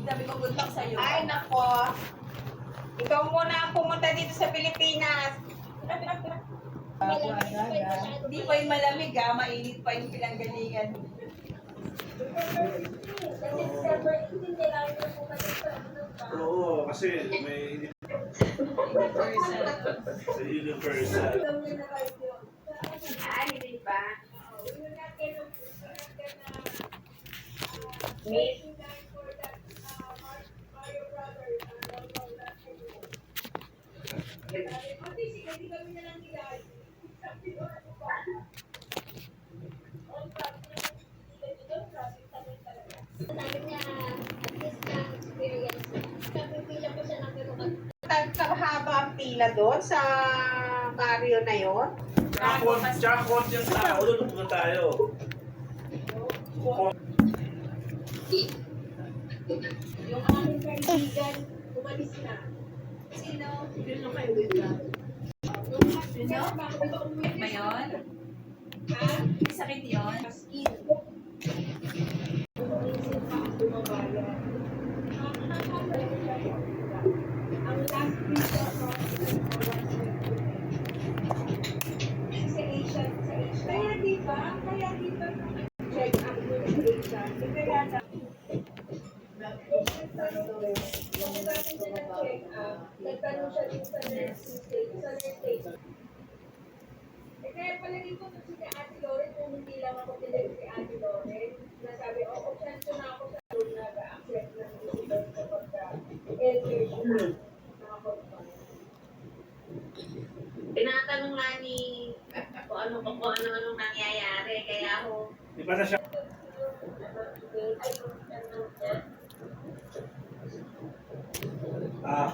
Sabi ko, good luck sa'yo. Ay, nako. Ikaw muna ang pumunta dito sa Pilipinas. Hindi pa yung malamig ha, mainit pa yung pinanggalingan. Oo, kasi may sa universal. Ay, hindi ba? Miss? Kahaba ang pila doon sa barrio na yon. Tsaka konti yung tao, doon na tayo. Yung aming kaibigan, umalis na. Sino? Sino kayo with ka? Sino? Sakit ba yun? Ha? Sakit yun? Skin. Ang last week ako, sa Asia. Kaya di ba check up mo sa Asia. Kaya na, yung natin siya na-check up, nagtanong siya din sa nursing station. Kaya palagi ko si Ate Loren, kung hindi lang ako pinag si Ate Loren, nasabi, option na ako sa room na ga-accept ng visitor sa pagka-elder siya. Tinatanong nga ni kung ano nangyayari, kaya ako Di ba na siya? Ah.